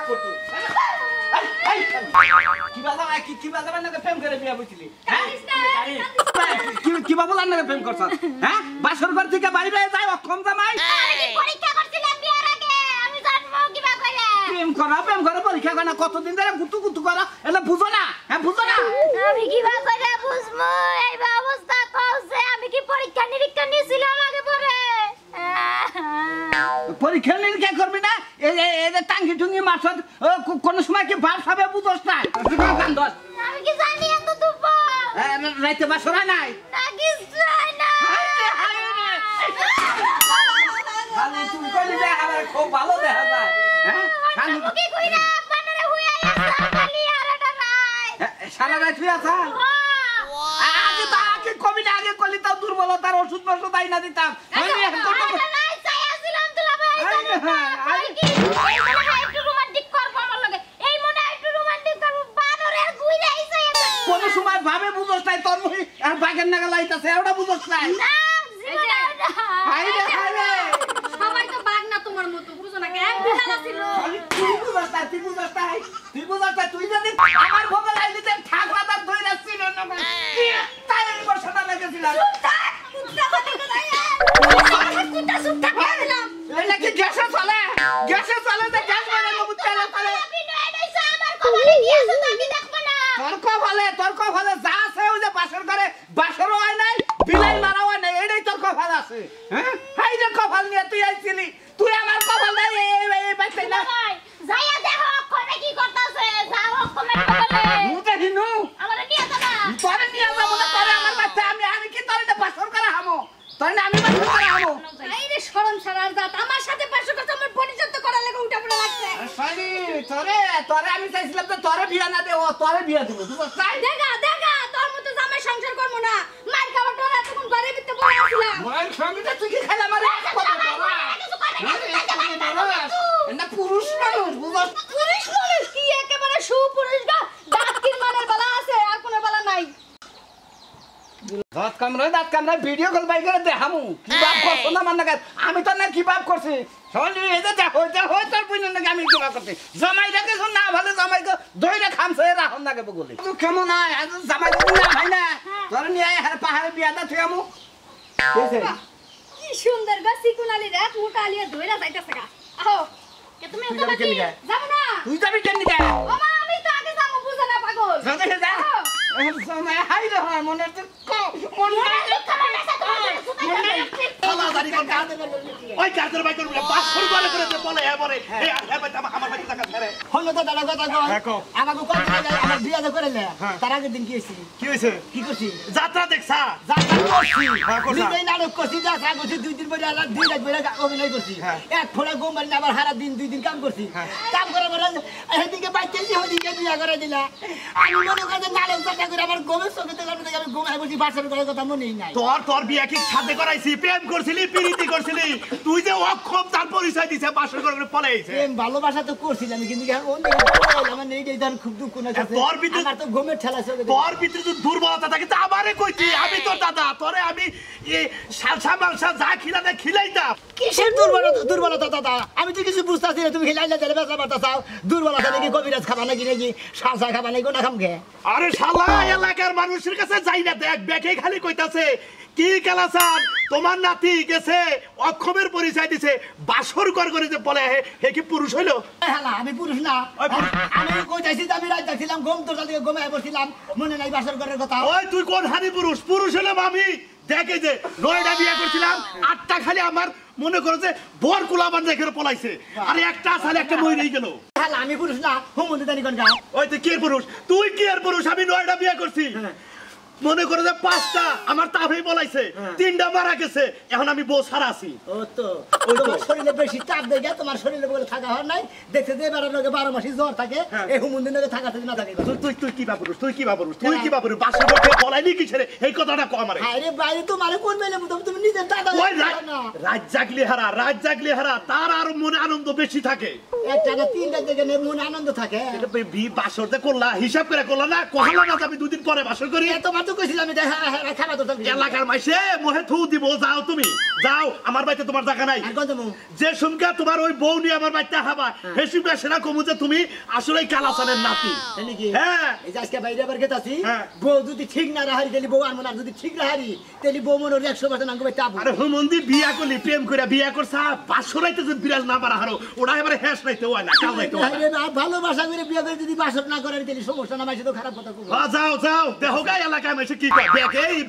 করতো কি বাজাবার নাকি প্রেম করে বিয়া বুঝলি কি বাবুলার নাকি প্রেম করছ হ্যাঁ বাসর ঘর থেকে বাইরে যাই অক্ষম জামাই পরীক্ষা করছিলাম বিয়ার আগে আমি জানবো কিবা করে প্রেম করে পরীক্ষা করে না কতদিন ধরে গুতু গুতু করা এটা বুঝো না হ্যাঁ বুঝো না আমি কিবা করে বুঝবো এই অবস্থা কইছে আমি কি পরীক্ষা নিরীক্ষা নিছিলাম আগে পরে পরীক্ষা নিরীক্ষা করবি না এই টাঙ্গি টুঙ্গি মাছ কোন সময় কি ভাব সাবে বুঝোস না আমি কি জানি এত তুপ রাইতে বাসরা নাই না কিছু না খালি তুমি কইলি যে আমার খুব ভালো দেখা যায় হ্যাঁ আমি কি কইরা বানরে হুইয়া আসা খালি আলাদা নাই সারা রাত হই আছা আগে তো আগে কবি না আগে কলি তো দুর্বলতার ওষুধ বসো তাই না দিতাম আমি এখন করব নাই চাইছিলাম তোলা ভাই আমি কি এই মনে হয় একটু রোমান্টিক করব আমার লগে এই মনে হয় একটু রোমান্টিক করব বানরের গুইরা আইছে কোন সময় ভাবে বুঝোস নাই তোর মুই আর বাগের নাগা লাইতাছে ওটা বুঝোস নাই না জীবনটা হাইরে হাইরে সবাই তো বাগ না তোমার মতো বুঝো না কেন বিড়াল ছিল তুই বুঝোস না তুই যদি আমার ভোগে লাইলিতে ঠাকরাদার ধইরা ছিল না তাই আমি বসনা লাগেছিল কুত্তা সুত্তা করলাম এটা কি গ্যাসে চলে তো গ্যাস মানে নবুত চলে আপনি নয় নাইছে আমার কবলে দিয়েছে তো আমি দেখব না তোর কপালে যা আছে ওই যে বাসর করে বাসরও হয় নাই বিলাই মারাও হয় নাই এটাই তোর কপাল আছে হ্যাঁ হাই রে কপাল নিয়ে তুই আইছিলি তুই আমার কপাল নাই এই বাইতে না ভাই যাইয়া দেখো কোনে কি করতেছে যাও কমেন্ট করে মুতে হিনু আমারে নিয়ে যাবা তোরে নিয়ে যাবো না তোরে আমার বাচ্চা আমি কি তোরে বাসর করে হামো তোরে আমি বাসর করে হামো এই রে শরম ছাড়ার জাত আমার সাথে পাশে কথা আমার পরিচয় করা লাগে উঠা পড়া লাগছে সরি তোরে আমি চাইছিলাম তো তোরে বিয়া না দে ও তোরে বিয়া দেব তুই চাই দেখা তোর মতো জামাই সংসার করব না মার খাবার ডরা তখন ঘরে ভিতরে বসে আছিলাম মোর সঙ্গীতে তুই কি খেলা মারে কত বড় না পুরুষ মানুষ বুঝছ পুরুষ মানুষ কি একেবারে সুপুরুষ গা দাঁতির মানের বালা আছে আর কোনো বালা নাই দাঁত কামড়ায় ভিডিও কল বাই করে দেখামু কি বাপ করছ না মান না আমি তো না কি বাপ করছি সলি এই যে দেখো তোর বুঝন না আমি কি বাপ করছি জামাই রেখে না ভালো জামাইকে দইরা খামছে রাখুন না কে বলি তুই কেমন আয় আজ জামাই না ভাই না তোর নিয়ে আয় পাহাড়ে বিয়াটা থুয়ামু কি সুন্দর গা সিকুনালি রে মোটা আলিয়া ধইরা যাইতাছে গা আহো কে তুমি তুই যাবি কেন গায়? যাব না তুই যাবি কেন নিকে ও মা আমি তো আগে যাবো বুঝো না পাগল যাতে যা জামাই হাই রে হয় মনে তো মন খালা দাড়ি কোন কাঁদে ওই কাঁদের ভাই করবে বাসর করে বলে এবারে এই ভাই আমার ভাই টাকা ছেড়ে হলো তো দাদা কথা কই আমাকে কত টাকা আমার বিয়া করে নে তার আগের দিন কি হইছে কি হইছে কি করছি যাত্রা দেখছা যাত্রা করছি করছা। নিজেই নাটক করছি যাত্রা করছি 2 দিন পরে আলাদা 2 রাত পরে অভিনয় করছি এক ফোড়া গোম বানি আবার সারা দিন 2 দিন কাম করছি কাম করে পরে এদিকে বাইতেছি ওদিকে বিয়া করে দিলা আমি মনে করি নাটক যাত্রা করে আমার গোমের সঙ্গে তো আমি ঘুমাই বসি বাসার করে কথা মনেই নাই তোর বিয়া কি সাথে করাইছি প্রেম করছিলি প্রীতি করছিলি তুই যে অক্ষম তার পরিচয় দিছে বাসর করে পলাইছে প্রেম ভালোবাসা তো করছিলাম কিন্তু আমার নেই ধর খুব দুঃখ না তোর ভিতরে আমার তো ঘুমের ঠেলা চলে তোর ভিতরে যদি দুর্বলতা থাকে তা আমারে কইতি আমি তোর দাদা তোরে আমি এই সালসা মালসা যা খিলাইতাম কিসের দুর্বলতা দাদা আমি তো কিছু বুঝতাছি না তুমি খিলাইলে দিলে বেচা বার্তা চাও দুর্বলতা নাকি কবিরাজ খাবা নাকি নাকি সালসা খাবা নাকি কোনা খাম গে আরে শালা এলাকার মানুষের কাছে যাই না দেখ বেকে খালি কইতাছে কি কালাসান তোমার নাতি গেছে অক্ষমের পরিচয় দিছে বাসর করে যে বলে হে কি পুরুষ হইলো হালা আমি পুরুষ না আমি কইতাছি আমি রাত দেখছিলাম ঘুম তোর সাথে ঘুমায় বসছিলাম মনে নাই বাসর ঘরের কথা ওই তুই কোন হানি পুরুষ হলাম আমি দেখে যে 9টা বিয়ে করছিলাম 8টা খালি আমার মনে করো যে বর কুলাবার দেখে পলাইছে আর একটা সালে একটা মই রই গেল হালা আমি পুরুষ না হুমুন্দি জানি কোন গাও ওই তুই কি এর পুরুষ তুই কি এর পুরুষ আমি 9টা বিয়ে করছি মনে করে যে 5টা আমার তাফেই বলাইছে 3টা মারা গেছে এখন আমি বউ ছাড়া আছি ও তো তোমার শরীরে বেশি চাপ দেয় তোমার শরীরে বলে থাকা হয় নাই দেখতে যে এবারে লোকে 12 মাসই জ্বর থাকে এই হুমুন্দি লোকে থাকা থাকে না থাকে তুই কি বাপুরুষ তুই কি বাপুরুষ বাসা করতে বলাইনি কি ছেড়ে এই কথাটা কো আমারে আরে বাইরে তোমারে কোন মেলে তুমি নিজের দাদা ওই রাত জাগলি হারা তার আর মনে আনন্দ বেশি থাকে একটা না 3টা থেকে মনে আনন্দ থাকে এটা বাসরতে করলা হিসাব করে করলা না কহলা না যাবে 2 দিন পরে বাসর করি তোমার তো কইছিলাম আমি খাবা তো এলাকার মাইসে মোহে থু দিব যাও তুমি যাও আমার বাড়িতে তোমার জায়গা নাই আর কত মু যে সুমকা তোমার ওই বউ নিয়ে আমার বাড়িতে হাবা হে সুমকা সেনা কমু যে তুমি আসলেই কালাসানের নাতি নাকি হ্যাঁ এই যে আজকে বাইরে আবার গেতাছি হ্যাঁ। বউ যদি ঠিক না রাহারি তাহলে বউ আনবো না আর যদি ঠিক রাহারি তাহলে বউ মনে 100% নাঙ্গো ভাই চাবো আরে হুমন্দি বিয়া করলি প্রেম করে বিয়া করছা 500 রাইতে যদি বিরাজ না পারা হারো ওরা এবারে হ্যাস নাইতে হয় না কাল নাইতে হয় আরে না ভালোবাসা করে বিয়ে করে যদি বাসত না করে তাহলে সমস্যা না মাইছে তো খারাপ কথা কইবো যাও যাও দেখো গাই এলাকায় মাইসে কি কয়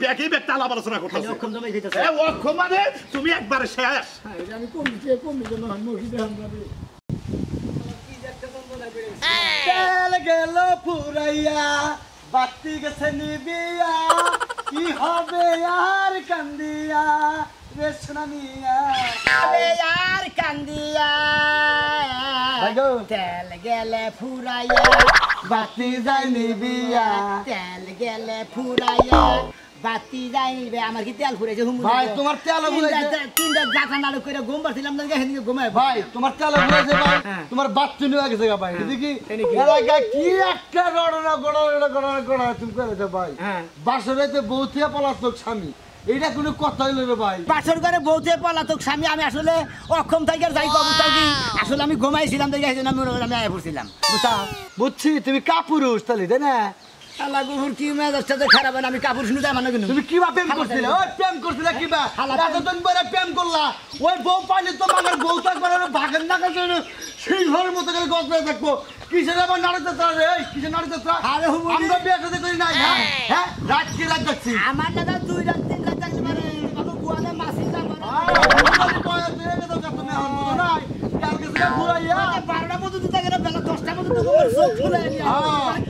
বেকে তালা আলোচনা খালি করতেছে অক্ষম জমাই খাইতাছে এ অক্ষম মানে তুমি একবারে শেষ আমি কমি জন্য মুখি দেখাম যাবে তেল গেল ফুরাইয়া বাতি গেছে নিবিয়া কি হবে আর কান্দিয়া রে সোনামিয়া আরে यार কান্দিয়া ভাইগো। তেল গেলে ফুরাইয়া বাতি যাই নিবিয়া তেল গেলে ফুরাইয়া বাতি যাইবে আমার কি তেল ফুরাইছে হুম ভাই, তোমার তেলও ফুরাইছে। তিনটা জাতা নাড়ু করে ঘুম পাচ্ছিলাম না হেদিকে ঘুমায় ভাই তোমার তেল ঘুরেছে ভাই হ্যাঁ। তোমার বাচ্চা নিয়ে গেছে গা ভাই এদিকে এদিকে কি? এলাকা কি একটা গড়না তুমি করেছো ভাই হ্যাঁ। বাসরাইতে বউথিয়া পলাতক স্বামী এইটা কোনো কথা হইলো রে ভাই বাসর করে বউতে পলাতক স্বামী আমি আসলে অক্ষম থাকি আর যাই কব কি আসলে আমি ঘুমাইছিলাম দেখে আমি আয়া পড়ছিলাম বুঝা বুঝছি তুমি কাপুরুষ তাহলে তাই না আল্লাহ গুহুর কি মেজাজটা তো খারাপ হয় না, আমি কাপড় শুনে যাই মানে কিন্তু তুমি কিবা প্রেম করছিলে ওই প্রেম করছিলে কিবা এতদিন পরে প্রেম করলা ওই বউ পাইলে তো আমার বউ তো একবার ভাগের না কাছে সেই ঘরের মতো করে গছ বেয়ে দেখবো কিসের আবার নাড়াতে রে কিসের নাড়াতে আরে হুম আমরা বিয়ে সাথে করি নাই না হ্যাঁ রাত কি রাত যাচ্ছি আমার দাদা 2 রাত 3 রাত থাকতে পারে বাবু গুয়ানে মাসি যা করে বারোটা পর্যন্ত থাকে না বেলা 10টা পর্যন্ত তোমার চোখ ফুলে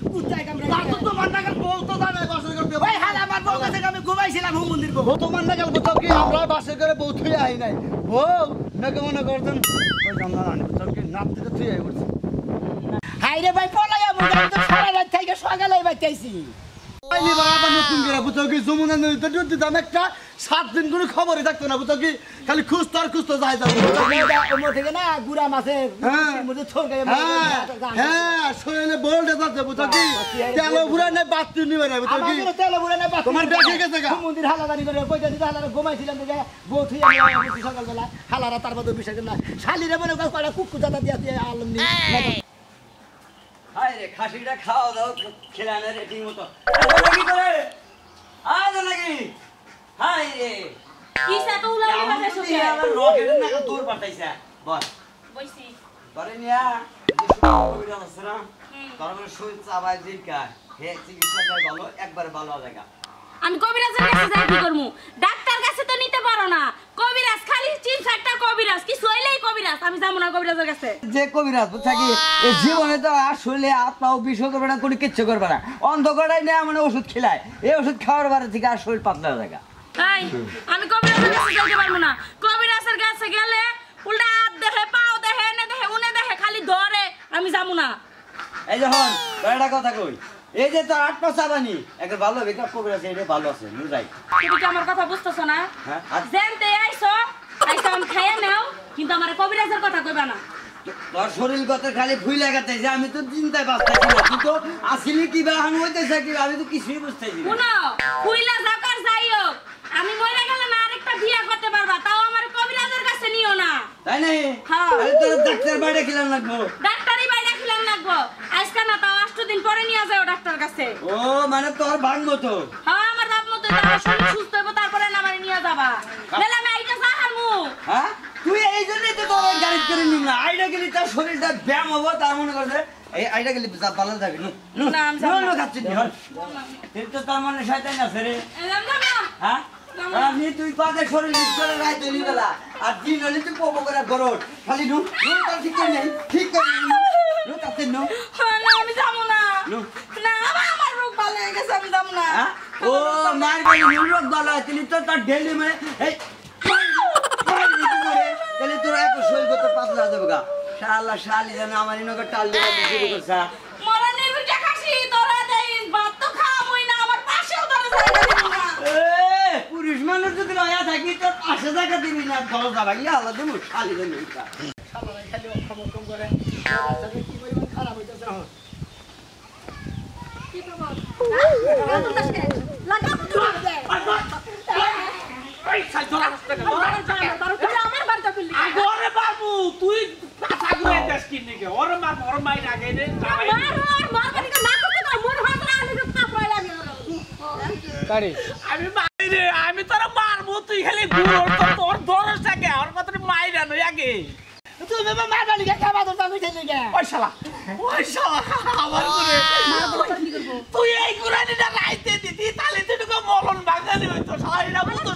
কুত্তায় কামড়ে তোমার নাগাল বউ তো জানে বাসর করতে ভাই হাল আমার বউ কাছে আমি ঘুমাইছিলাম হুম মন্দির বউ বউ তোমার নাগাল কোথাও কি আমরা বাসর করে বউ থুয়ে আই নাই বউ নাকি মনে করতেন ওই জানলা কোথাও কি নাপ দিতে থুয়ে আই করছি হাই রে ভাই পলাইয়া মুই তো সারা রাত থেকে সকালে বাইতেছি আইনি বাবা নতুন করে বুঝছো কি যমুনা নদীতে ডুব দিতাম একটা 7 দিন কোনো খবরই থাকতো না বুঝছো কি খালি খুঁজতো যাই যাবো ওমর থেকে না গুড়া মাছের হ্যাঁ। মধ্যে ছোট গায়ে হ্যাঁ শরীরে বলতে যাচ্ছে বুঝছো কি তেল ঘুরে নাই বাতি নিবে না বুঝছো কি আমাদের তেল বুড়া না তোমার ব্যাগে গেছে গা? মন্দির হালাদানি করে কইটা দিতে হালারা ঘুমাইছিলাম দেখে বউ থুই আমি সকালবেলা হালারা তার মধ্যে বিষয় না শালিরে মনে কর কয়টা কুকুর দাদা দিয়ে আলম নি হায় রে খাসিটা খাওয়া দাও খেলানে রে ঠিক মতো কি করে আজ নাকি হায় রে কিসা তো উলা উলা আমার ভাষা তো আমার রকেটের নাকি দূর পাঠাইছে বল বইছি ধরে নিয়া কবিরা আছে না তারপরে শরীর চাবাই দিকা হে চিকিৎসাটা ভালো একবারে ভালো জায়গা আমি কবিরাজের কাছে যাই কি করমু ডাক্তার কাছে তো নিতে পারো না কবিরাজ খালি চিপস একটা কবিরাজ কি সইলেই কবিরাজ আমি যাবো না কবিরাজের কাছে যে কবিরাজ থাকি এই জীবনে তো আসলে আত্মাও বিষয় করবে না কোনো কিচ্ছু করবে না অন্ধকারাই নেই মানে ওষুধ খেলায় এই ওষুধ খাওয়ার বারে থেকে আর শরীর পাতলা জায়গা তাই আমি কবিরাজের কাছে যাইতে পারবো না কবিরাজের কাছে গেলে উল্টা হাত দেখে পাও দেখে এনে দেখে উনে দেখে খালি ধরে আমি যাবো না এই যখন একটা কথা কই এই যে তোর 8 পাঁচ চাবানি একটা ভালো বেকআপ কবিরাজ এটা ভালো আছে নুরাই তুমি কি আমার কথা বুঝতেছো না হ্যাঁ আর জানতে আইছো আমি খাইয়া নাও কিন্তু আমার কবিরাজের কথা কইবা না তোর শরীর কত খালি ফুই লাগাতে যে আমি তো চিন্তায় বাঁচতেছি না তুই তো আসলে কি বা হান হইতেছে কি আমি তো কিছুই বুঝতেছি না শুনো ফুইলা যাকার যাইও আমি মরে গেলে না আরেকটা বিয়া করতে পারবা তাও আমার কবিরাজের কাছে নিও না তাই নাই হ্যাঁ। আরে তোর ডাক্তার বাইরে খেলাম লাগবো ডাক্তারই বাইরে খিলাম লাগবো আজকে না তাও 8 দিন পরে নিয়ে যাও ডাক্তার কাছে ও মানে তোর ভাঙবো তো হ্যাঁ আমার বাপ মতো তার শরীর সুস্থ হইব তারপরে না আমারে নিয়ে যাবা বেলা আমি আইটা সাহারমু হ্যাঁ তুই এই জন্যই তো তোর গাড়ি করে নিল না আইডা গেলি তোর শরীরটা ব্যায়াম হবো তার মনে করছে এই আইডা গেলি ভালো থাকবে না, আমি যাবো না। খাচ্ছি তুই তো তার মানে শয়তান আছে রে এলাম যাবো হ্যাঁ আমি তুই পাতে শরীর লিপ করে রাই তুই বেলা আর দিন হলে তুই পোপো করে গরট খালি নু তার ঠিক করে নেই ঠিক করে নু কাতে নু হ্যাঁ, না আমি যাবো না নু না আমার রোগ ভালো হয়ে গেছে আমি যাবো না হ্যাঁ ও মার গেলি নিরোগ ভালো আছে তো তার ডেলি মানে এই তাহলে তোর এক শরীর কত পাতলা যাবে গা শালা শালি যেন আমার ইনকে টাল দিয়ে শুরু করছা মরা নির্বিটা খাসি তোরা দেই ভাত তো খাওয়াবই না আমার পাশেও তোরা জায়গা দিবি না পুরুষ মানুষ যদি রয়া থাকি তোর পাশে জায়গা দিবি না দল যাবা ইয়া আল্লাহ দেবো শালি যেন খালি অক্ষম করে কি পরিমাণ খারাপ হইতাছে কি খবর বড় মাই লাগে রে আমি তোরা মারবো তুই খালি তোর দরস থাকে আর কত মাইরা নই আগে তুমি মারবা লিখে খাবা তো আমি ছেলে লিখে ওই শালা আমার করে তুই এই কুরানিটা রাইতে দিতি তাহলে তুই তো মলন বাঙালি হইতো শালা এটা বুঝছ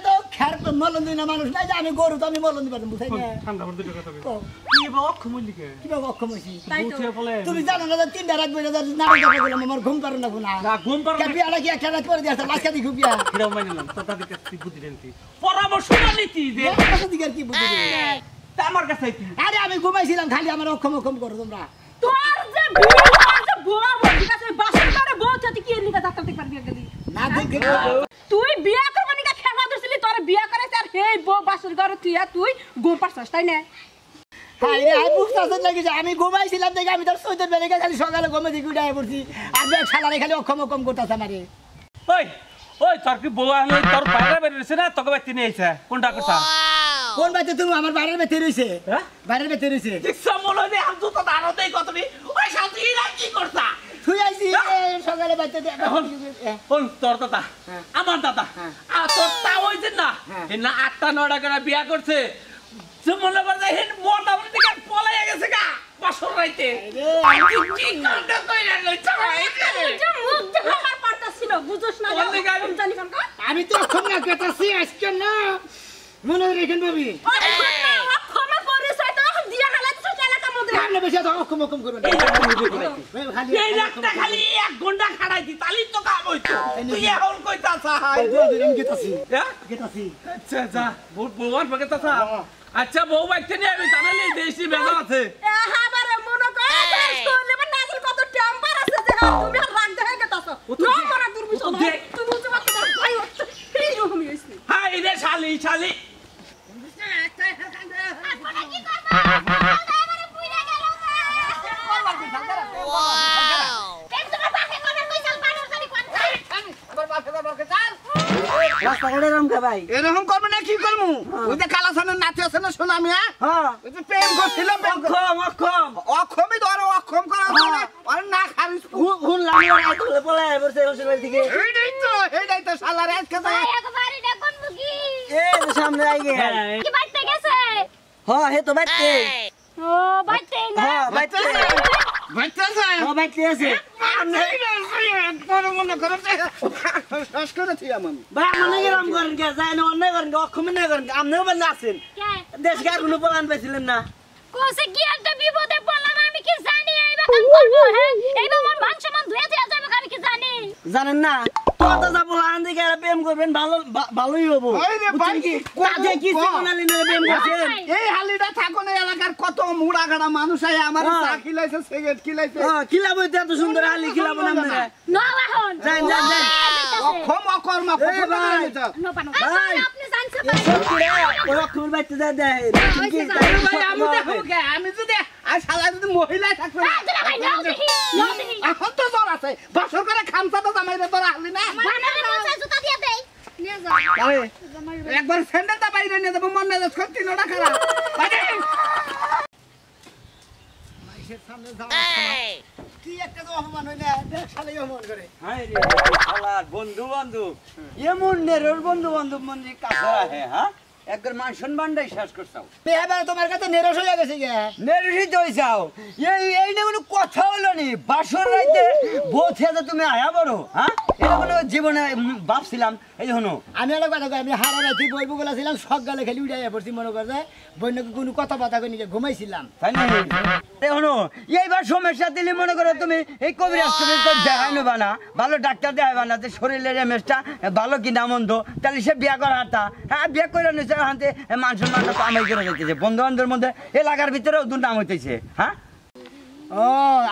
তো খের তো মলন দিন মানুষ নাই যে আমি গরু তো আমি মলন দিবার বুঝাই না ঠান্ডা করে দুটো কথা কি বাবা অক্ষম লিখে কি বাবা অক্ষম হইছি তুমি জানো না তিনটা রাত বইরা না যাবে বলে আমার ঘুম পারে না না ঘুম পার কে বিয়াটা কি একটা রাত করে দিয়েছে লাস্ট কাদি ঘুমিয়া কিরাও মাইনাম তো তাদের কাছে বুদ্ধি দেনতি পরামর্শ নিতি দে কাছে দিকে কি বুদ্ধি তা আমার কাছে আইতি আরে আমি ঘুমাইছিলাম খালি আমার অক্ষম করো তোমরা তোর যে বিয়ে তোর যে বুয়া বলি কাছে বাসন করে বউ তুই কি নিকা ডাক্তার দেখ পারবি গেলি না দেখে তুই বিয়ে করবি নিকা খেলা দছিলি তোর বিয়ে করে আর হেই বউ বাসন করে তুই ঘুম পারছস তাই না আই বুঝতাছ লাগি যে আমি ঘুমাইছিলাম দেখে আমি তোর সৈয়দ বেলে খালি সকালে ঘুমে দিকে উঠে পড়ছি আর দেখ শালারে খালি অক্ষম করতাছ আমারে ওই ওই তোর কি বউ আনলো তোর বাইরে বেরিয়েছে না তোকে বাইতে নিয়ে আইছে কোনটা করছা কোন বাইতে তুমি আমার বাইরের বেতে রইছে বাইরের বেতে রইছে ইচ্ছা মনে হয় আমি তো দাঁড়াতেই কতনি ওই শান্তি কি করছা তুই আইছি সকালে বাইতে কোন তোর দাদা আমার দাদা আর তোর তা ওই যে না না 8টা 9টা করে বিয়া করছে যে মনে করে হেন মোটামুটি দিকে পলাইয়া গেছে গা বছর রাইতে কি কান্ডা কইরা লইছ যে মুখ দেখা আমার পারতাছিল বুঝছ না জানি কোন আমি তো অক্ষম না কেতাছি আজকে না মনে রেখেন ভাবি ক্ষমা করিস তো দিয়া হালাত এলাকার মধ্যে সামনে বসে তো অক্ষম করবে খালি এই একটা খালি 1 ঘন্টা খাড়াই দি তালি তো কাম হইতো তুই এখন কইতাছ কেতাছি হ্যাঁ কেতাছি আচ্ছা যা বহুত বউর বকেতাছ আচ্ছা বউ বাইতে নিয়ে আমি জানালি দেশি বেজা আছে আমারে মনে কর স্কুলে বা নাজল কত টেম্পার আছে যে তুমি রাগ দেখা গেতাছ নো মনা দুর্বিষ তুমি বুঝতে পারছ ভাই এই রকমই হইছে হাই রে শালি শালি কি করব আমারে পুইরা গেল এরকম করবো না কি করবো ওই যে কালাসানের নাতি আছে না শোনা মিয়া ওই যে প্রেম করছিলাম অক্ষমই ধরো অক্ষম করা না খারিস এইটাই তো শালার আজকে একবারই দেখুন মুগি সামনে আইগে কি বাইতে গেছে হ্যাঁ হে তো বাইতে ও বাইতে না হ্যাঁ বাইতে বাচ্চা যায় হ্যাঁ বাইতে আছে মনে করো শ্বাস করেছি আমি ভাই আমনে গরম করেন কে যায় না অন্য করেন অক্ষম না করেন আমনেও বন্ধ আছেন কে দেশ গার কোনো প্ল্যান পাইছিলেন না কোসে কি একটা বিপদে পড়লাম আমি কি জানি এইবা কাম করব হ্যাঁ এইবা আমার মান সম্মান ধুয়ে দিয়ে যাবে আমি কি জানি জানেন না তো যাব লান দিকে প্রেম করবেন ভালোই হবো ওইরে ভাই কাজে কি সিগনালি না প্রেম করছেন এই হালিটা থাকো না এলাকার কত মুড়া গাড়া মানুষ আয় আমার চা খিলাইছে সিগারেট খিলাইছে হ্যাঁ খিলাবো এত সুন্দর আলি খিলাবো না আমরা না এখন যান অক্ষম অকর্ম নো পানো ভাই আপনি জানছে ভাই ওই অক্ষর বাইতে দেয় আমি যদি আর শালা যদি মহিলা থাকতো ভাই নাও দেখি এখন তো জ্বর আছে বছর করে খামসা তো জামাইরে তোরা হালি না বানারে পয়সা জুতা দিয়ে দেই নিয়ে যাও একবার স্যান্ডেলটা বাইরে নিয়ে যাবো মনে যাচ্ছে সত্যি নটা খারাপ কি একটা তো অপমান হয় না দেখ শালাই অপমান করে বন্ধু বান্ধব এমন নেরোর বন্ধু বান্ধব মন্দির কাছে রাখে হ্যাঁ একবার মান সম্মান শেষ করছাও এবার তোমার কাছে নেরস হয়ে গেছে গে নেরোসই তো হইছাও এইটা কোনো কথা হলো নি বাসর রাইতে বউ থেকে তুমি আয়া বড় হ্যাঁ এটা কোনো জীবনে ভাবছিলাম এই হনো আমি একটা কথা কই আমি হারা রাতি বইব গেলা ছিলাম সকালে খালি উড়াইয়া পড়ছি মনে করে যে বইনকে কোনো কথা বাতা কই নিকে ঘুমাইছিলাম তাই না এই হনো এইবার সমস্যা দিলে মনে করো তুমি এই কবিরাজ তুমি তো দেখাই নেবা না ভালো ডাক্তার দেখাইবা না যে শরীরের এমএসটা ভালো কি না মন্দ তাহলে সে বিয়া করা হাতা হ্যাঁ বিয়া করে নিচ্ছে হাতে মান সম্মানটা তো আমায় করে যেতেছে বন্ধু বান্ধবের মধ্যে এলাকার ভিতরেও দুর্নাম হইতেছে হ্যাঁ ও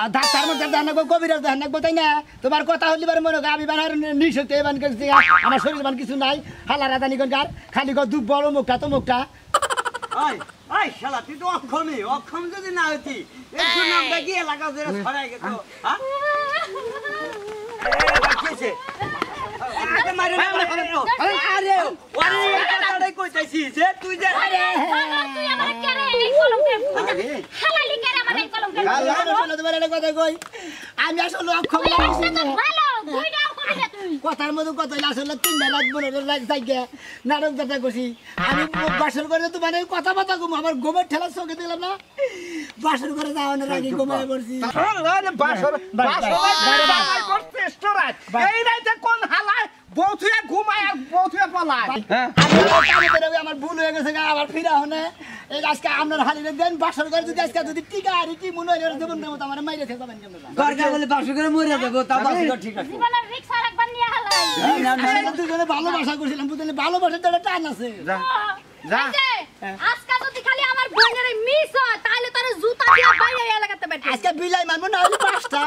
আর ডাক্তার মধ্যে দেখানো কবিরাজ দেখানো তাই না তোমার কথা হলি বার মনে আমি বানার নিশক্তি এবান করছি আমার শরীর বান কিছু নাই হালা রাজানি কোনকার খালি কো দুব বড় মুখটা তো মুখটা আই আই শালা তুই তো অক্ষম যদি না হইতি একটু নামটা কি এলাকা জেরা ছড়াই গেল হ্যাঁ এই বাকিছে ওকে মারে না আরে ওরে এই কথাটাই কইতাছি যে তুই যে তুই আমার কেরে এই কলমকে হালালি কেরে আমার এই কলমকে তোমার একটা কথা কই আমি আসলে অক্ষম ভালো দুইটাও করি না তুই কথার মধ্যে কথা আসলে 3টা রাত বলে যাইগে নাটক যাত্রা করছি আমি বাসর করে তো মানে কথা কথা ঘুম আমার গোবর ঠেলা চোখে দিলাম না বাসর করে যাওয়ানোর আগে ঘুমায় পড়ছি বাসর করতে স্টোরাজ এই রাইতে কোন হালায় বউথুয়া ঘুমায় আর বউথুয়া পালায় আমার ভুল হয়ে গেছে আবার ফিরা হনে এই আজকে আপনার হালিলে দেন বাসর করে যদি আজকে যদি টিকা আর কি মনে হয় দেবেন দেবো আমার মাইরে খেতে যাবেন কেমন গরগা বলে 500 করে মরে যাবো তা 500 ঠিক আছে জীবনের রিকশা রাখবার নিয়ে হালাই দুজনে ভালোবাসা করছিলাম বুঝলি ভালোবাসার তো একটা টান আছে আজকে যদি খালি আমার বোনের মিস হয় তাহলে তোর জুতা দিয়ে বাইরে এলাকাতে বের আজকে বিলাই মারবো না হলে 5টা